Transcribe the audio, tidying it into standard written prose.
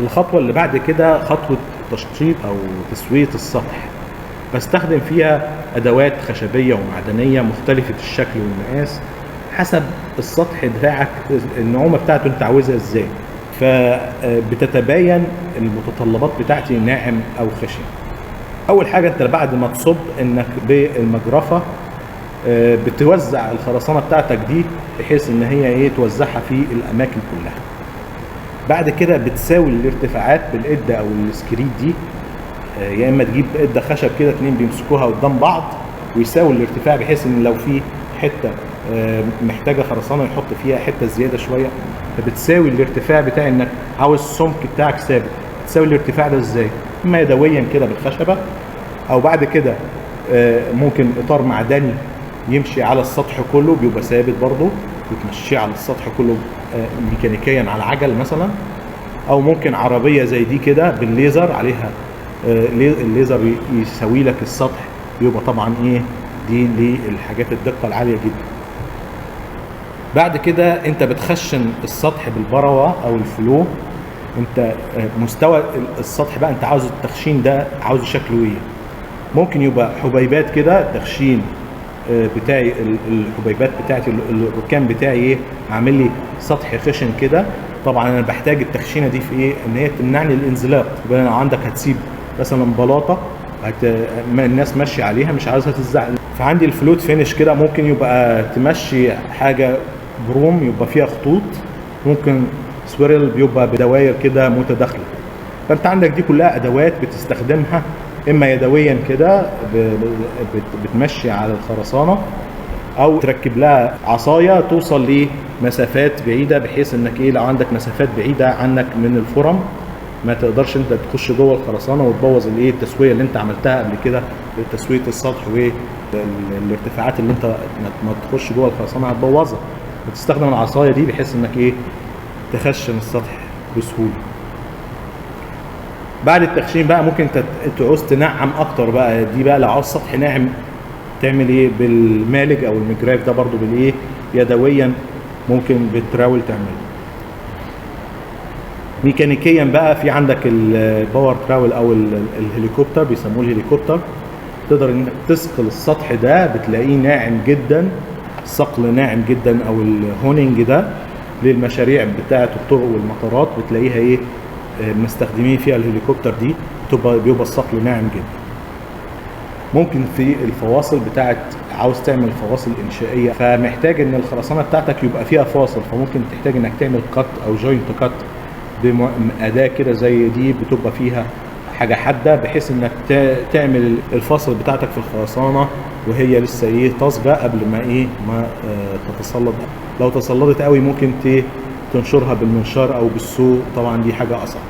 الخطوة اللي بعد كده خطوة تشطيب أو تسوية السطح. بستخدم فيها أدوات خشبية ومعدنية مختلفة الشكل والمقاس حسب السطح بتاعك، النعومة بتاعته أنت عاوزها إزاي، فبتتباين المتطلبات بتاعتي ناعم أو خشن. أول حاجة أنت بعد ما تصب إنك بالمجرفة بتوزع الخرسانة بتاعتك دي بحيث إن هي توزعها في الأماكن كلها. بعد كده بتساوي الارتفاعات بالقدة أو السكريت دي، يا اما تجيب قدة خشب كده اتنين بيمسكوها قدام بعض ويساوي الارتفاع، بحيث ان لو في حته محتاجه خرسانه يحط فيها حته زياده شويه، فبتساوي الارتفاع بتاع انك عاوز السمك بتاعك ثابت. تساوي الارتفاع ده ازاي؟ اما يدويا كده بالخشبه، او بعد كده ممكن اطار معدني يمشي على السطح كله بيبقى ثابت برضه، وتمشيه على السطح كله ميكانيكيا على عجل مثلا، او ممكن عربيه زي دي كده بالليزر عليها الليزر يسوي لك السطح، يبقى طبعا دي للحاجات الدقه العاليه جدا. بعد كده انت بتخشن السطح بالبروه او الفلو. انت مستوى السطح بقى انت عاوز التخشين ده عاوز شكله ايه؟ ممكن يبقى حبيبات كده تخشين بتاعي، الحبيبات بتاعتي الركام بتاعي عامل لي سطح خشن كده. طبعا انا بحتاج التخشينه دي في ايه؟ ان هي تمنعني الانزلاق. يبقى لو عندك هتسيب مثلا بلاطه الناس ماشيه عليها مش عاوزها تتزعل، فعندي الفلوت فينش كده ممكن يبقى تمشي حاجه بروم يبقى فيها خطوط، ممكن سويرل بيبقى بدواير كده متداخله. فانت عندك دي كلها ادوات بتستخدمها اما يدويا كده بتمشي على الخرسانه، او تركب لها عصايه توصل لمسافات بعيده، بحيث انك لو عندك مسافات بعيده عنك من الفرم ما تقدرش انت تخش جوه الخرسانه وتبوظ التسويه اللي انت عملتها قبل كده، تسويه السطح والارتفاعات اللي انت ما تخش جوه الخرسانه هتبوظها. بتستخدم العصايه دي بحيث انك تخشن السطح بسهوله. بعد التخشين بقى ممكن تعوز تنعم اكتر بقى، دي بقى لو عاوز سطح ناعم تعمل بالمالج او المجراف ده برضو يدويا ممكن بالتراول تعمله. ميكانيكيا بقى في عندك الباور تراول او الهليكوبتر، بيسموه الهليكوبتر، تقدر انك تثقل السطح ده بتلاقيه ناعم جدا، صقل ناعم جدا، او الهونينج ده للمشاريع بتاعه الطرق والمطارات بتلاقيها مستخدمين فيها الهليكوبتر دي، بيبقى الصقل ناعم جدا. ممكن في الفواصل بتاعت عاوز تعمل فواصل انشائيه، فمحتاج ان الخرسانه بتاعتك يبقى فيها فاصل، فممكن تحتاج انك تعمل كات او جوينت كات بأداة كده زي دي بتبقى فيها حاجه حاده، بحيث انك تعمل الفاصل بتاعتك في الخرسانه وهي لسه طازجه قبل ما تتسلط. لو تسلطت قوي ممكن تنشرها بالمنشار او بالسو، طبعا دي حاجه اصعب.